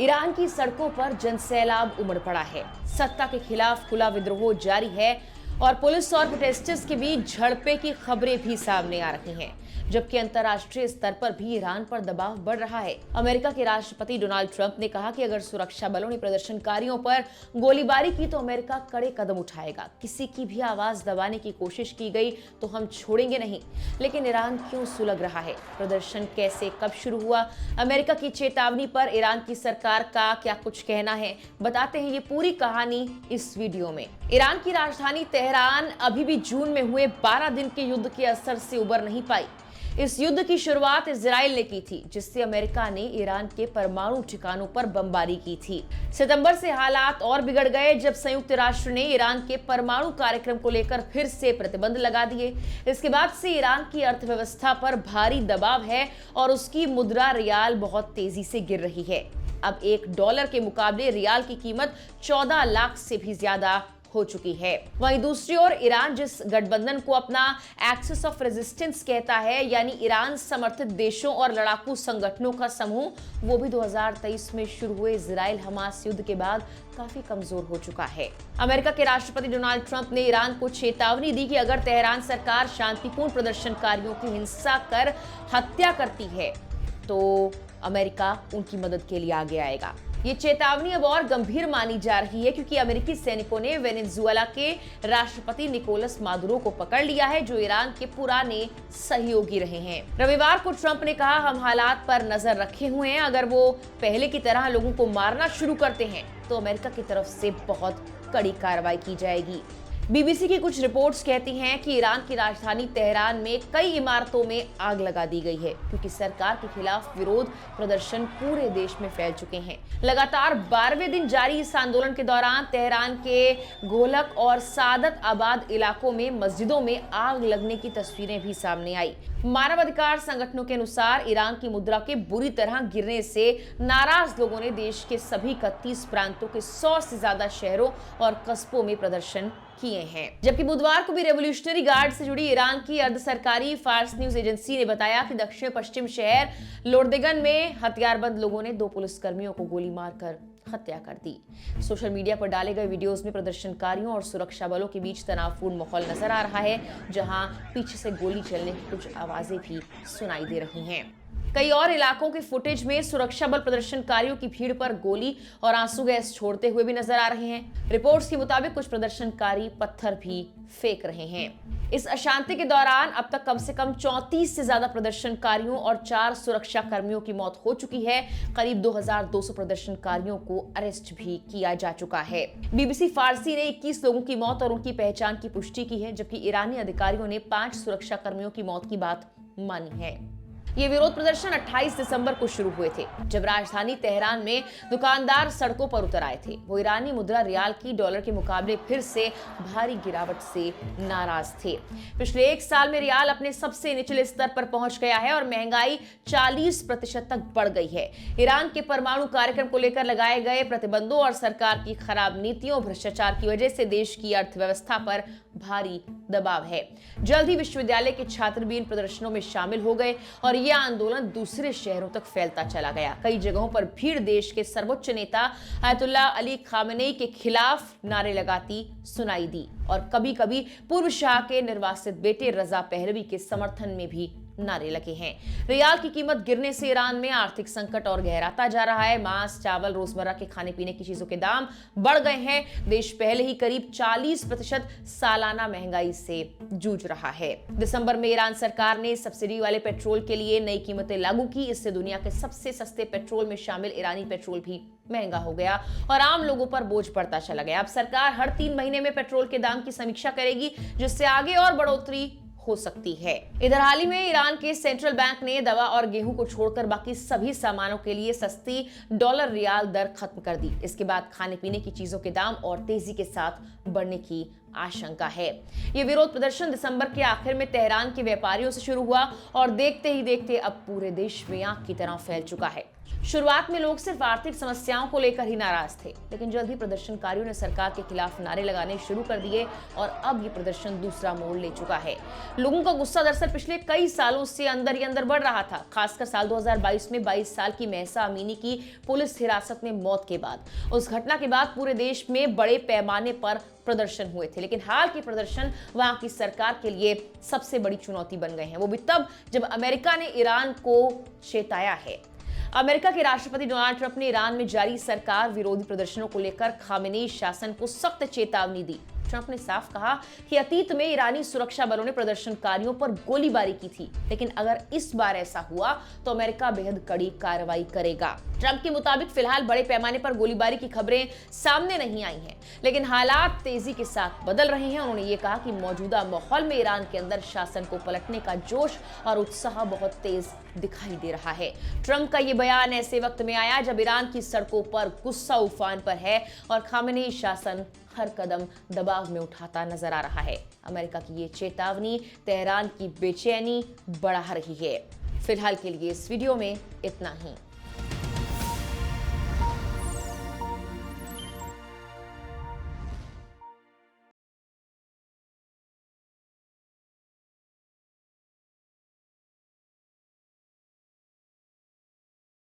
Iran की सड़कों पर जनसैलाब उमड़ पड़ा है। सत्ता के खिलाफ खुला विद्रोह जारी है और पुलिस और प्रोटेस्टर्स के बीच झड़पें की खबरें भी सामने आ रही हैं, जबकि अंतर्राष्ट्रीय स्तर पर भी ईरान पर दबाव बढ़ रहा है। अमेरिका के राष्ट्रपति डोनाल्ड ट्रंप ने कहा कि अगर सुरक्षा बलों ने प्रदर्शनकारियों पर गोलीबारी की तो अमेरिका कड़े कदम उठाएगा। किसी की भी आवाज दबाने की कोशिश की गई तो हम छोड़ेंगे नहीं। लेकिन ईरान क्यों सुलग रहा है? प्रदर्शन कैसे, कब शुरू हुआ? अमेरिका की चेतावनी पर ईरान की सरकार का क्या कुछ कहना है, बताते हैं ये पूरी कहानी इस वीडियो में। ईरान की राजधानी तेहरान अभी भी जून में हुए 12 दिन के युद्ध के असर से उबर नहीं पाई। इस युद्ध की शुरुआत इजराइल ने की थी, जिससे अमेरिका ने ईरान के परमाणु ठिकानों पर बमबारी की थी। सितंबर से हालात और बिगड़ गए जब संयुक्त राष्ट्र ने ईरान के परमाणु कार्यक्रम को लेकर फिर से प्रतिबंध लगा दिए। इसके बाद से ईरान की अर्थव्यवस्था पर भारी दबाव है और उसकी मुद्रा रियाल बहुत तेजी से गिर रही है। अब $1 के मुकाबले रियाल की कीमत 14 लाख से भी ज्यादा हो चुकी है। वहीं दूसरी ओर ईरान जिस गठबंधन को अपना एक्सिस ऑफ रेजिस्टेंस कहता है, यानी ईरान समर्थित देशों और लड़ाकू संगठनों का समूह, वो भी 2023 में शुरू हुए इजराइल हमास युद्ध के बाद काफी कमजोर हो चुका है। अमेरिका के राष्ट्रपति डोनाल्ड ट्रंप ने ईरान को चेतावनी दी कि अगर तेहरान सरकार शांतिपूर्ण प्रदर्शनकारियों की हिंसा कर हत्या करती है तो अमेरिका उनकी मदद के लिए आगे आएगा। ये चेतावनी अब और गंभीर मानी जा रही है क्योंकि अमेरिकी सैनिकों ने वेनेजुएला के राष्ट्रपति निकोलस मादुरो को पकड़ लिया है, जो ईरान के पुराने सहयोगी रहे हैं। रविवार को ट्रंप ने कहा, हम हालात पर नजर रखे हुए हैं। अगर वो पहले की तरह लोगों को मारना शुरू करते हैं तो अमेरिका की तरफ से बहुत कड़ी कार्रवाई की जाएगी। बीबीसी की कुछ रिपोर्ट्स कहती हैं कि ईरान की राजधानी तेहरान में कई इमारतों में आग लगा दी गई है क्योंकि सरकार के खिलाफ विरोध प्रदर्शन पूरे देश में फैल चुके हैं। लगातार 12वें दिन जारी इस आंदोलन के दौरान तेहरान के गोलक और सादत आबाद इलाकों में मस्जिदों में आग लगने की तस्वीरें भी सामने आई। मानवाधिकार संगठनों के अनुसार ईरान की मुद्रा के बुरी तरह गिरने से नाराज लोगों ने देश के सभी 31 प्रांतों के 100 से ज्यादा शहरों और कस्बों में प्रदर्शन किए हैं। जबकि बुधवार को भी रेवोल्यूशनरी गार्ड से जुड़ी ईरान की अर्ध सरकारी फार्स न्यूज एजेंसी ने बताया कि दक्षिण पश्चिम शहर लोर्देगन में हथियारबंद लोगों ने 2 पुलिसकर्मियों को गोली मारकर हत्या कर दी। सोशल मीडिया पर डाले गए वीडियोस में प्रदर्शनकारियों और सुरक्षा बलों के बीच तनावपूर्ण माहौल नजर आ रहा है, जहां पीछे से गोली चलने की कुछ आवाजें भी सुनाई दे रही हैं। कई और इलाकों के फुटेज में सुरक्षा बल प्रदर्शनकारियों की भीड़ पर गोली और आंसू गैस छोड़ते हुए भी नजर आ रहे हैं। रिपोर्ट्स के मुताबिक कुछ प्रदर्शनकारी पत्थर भी फेंक रहे हैं। इस अशांति के दौरान अब तक कम से कम 34 से ज्यादा प्रदर्शनकारियों और 4 सुरक्षा कर्मियों की मौत हो चुकी है। करीब 2200 प्रदर्शनकारियों को अरेस्ट भी किया जा चुका है। बीबीसी फारसी ने 21 लोगों की मौत और उनकी पहचान की पुष्टि की है, जबकि ईरानी अधिकारियों ने 5 सुरक्षा कर्मियों की मौत की बात मानी है। ये विरोध प्रदर्शन 28 दिसंबर को शुरू हुए थे, जब राजधानी तेहरान में दुकानदार सड़कों पर उतर आए थे। वो ईरानी मुद्रा रियाल की डॉलर के मुकाबले फिर से भारी गिरावट से नाराज थे। पिछले 1 साल में रियाल अपने सबसे निचले स्तर पर पहुंच गया है और महंगाई 40% तक बढ़ गई है। ईरान के परमाणु कार्यक्रम को लेकर लगाए गए प्रतिबंधों और सरकार की खराब नीतियों, भ्रष्टाचार की वजह से देश की अर्थव्यवस्था पर भारी दबाव है। जल्द ही विश्वविद्यालय के छात्र भी इन प्रदर्शनों में शामिल हो गए और यह आंदोलन दूसरे शहरों तक फैलता चला गया। कई जगहों पर भीड़ देश के सर्वोच्च नेता अयतुल्लाह अली खामेनेई के खिलाफ नारे लगाती सुनाई दी और कभी-कभी पूर्व शाह के निर्वासित बेटे रजा पहलवी के समर्थन में भी नारे लगे हैं। रियाल की कीमत गिरने से ईरान में आर्थिक संकट और गहराता जा रहा है। मांस, चावल, रोजमर्रा के खाने पीने की चीजों के दाम बढ़ गए हैं। देश पहले ही करीब 40% सालाना महंगाई से जूझ रहा है। दिसंबर में ईरान सरकार ने सब्सिडी वाले पेट्रोल के लिए नई कीमतें लागू की। इससे दुनिया के सबसे सस्ते पेट्रोल में शामिल ईरानी पेट्रोल भी महंगा हो गया और आम लोगों पर बोझ पड़ता चला गया। अब सरकार हर 3 महीने में पेट्रोल के दाम की समीक्षा करेगी, जिससे आगे और बढ़ोतरी हो सकती है। इधर हाल ही में ईरान के सेंट्रल बैंक ने दवा और गेहूं को छोड़कर बाकी सभी सामानों के लिए सस्ती डॉलर रियाल दर खत्म कर दी। इसके बाद खाने पीने की चीजों के दाम और तेजी के साथ बढ़ने की आशंका है। ये विरोध प्रदर्शन दिसंबर के आखिर में तेहरान के व्यापारियों से शुरू हुआ और देखते ही देखते अब पूरे देश में आग की तरह फैल चुका है। शुरुआत में लोग सिर्फ आर्थिक समस्याओं को लेकर ही नाराज थे, लेकिन जल्द ही प्रदर्शनकारियों ने सरकार के खिलाफ नारे लगाने शुरू कर दिए और अब ये प्रदर्शन दूसरा मोड़ ले चुका है। लोगों का गुस्सा दरअसल पिछले कई सालों से अंदर ही अंदर बढ़ रहा था, खासकर साल 2022 में 22 साल की महसा अमीनी की पुलिस हिरासत में मौत के बाद। उस घटना के बाद पूरे देश में बड़े पैमाने पर प्रदर्शन हुए थे, लेकिन हाल के प्रदर्शन वहां की सरकार के लिए सबसे बड़ी चुनौती बन गए हैं, वो भी तब जब अमेरिका ने ईरान को चेताया है। अमेरिका के राष्ट्रपति डोनाल्ड ट्रंप ने ईरान में जारी सरकार विरोधी प्रदर्शनों को लेकर खामेनेई शासन को सख्त चेतावनी दी। ट्रंप ने साफ कहा कि अतीत में ईरानी सुरक्षा बलों ने प्रदर्शनकारियों पर गोलीबारी की थी, लेकिन अगर इस बार ऐसा हुआ तो अमेरिका बेहद कड़ी कार्रवाई करेगा। ट्रंप के मुताबिक फिलहाल बड़े पैमाने पर गोलीबारी की खबरें सामने नहीं आई हैं, लेकिन हालात तेजी के साथ बदल रहे हैं। उन्होंने ये कहा कि मौजूदा माहौल में ईरान के अंदर शासन को पलटने का जोश और उत्साह बहुत तेज दिखाई दे रहा है। ट्रंप का ये बयान ऐसे वक्त में आया जब ईरान की सड़कों पर गुस्सा उफान पर है और खामेनेई शासन हर कदम दबाव में उठाता नजर आ रहा है। अमेरिका की ये चेतावनी तेहरान की बेचैनी बढ़ा रही है। फिलहाल के लिए इस वीडियो में इतना ही।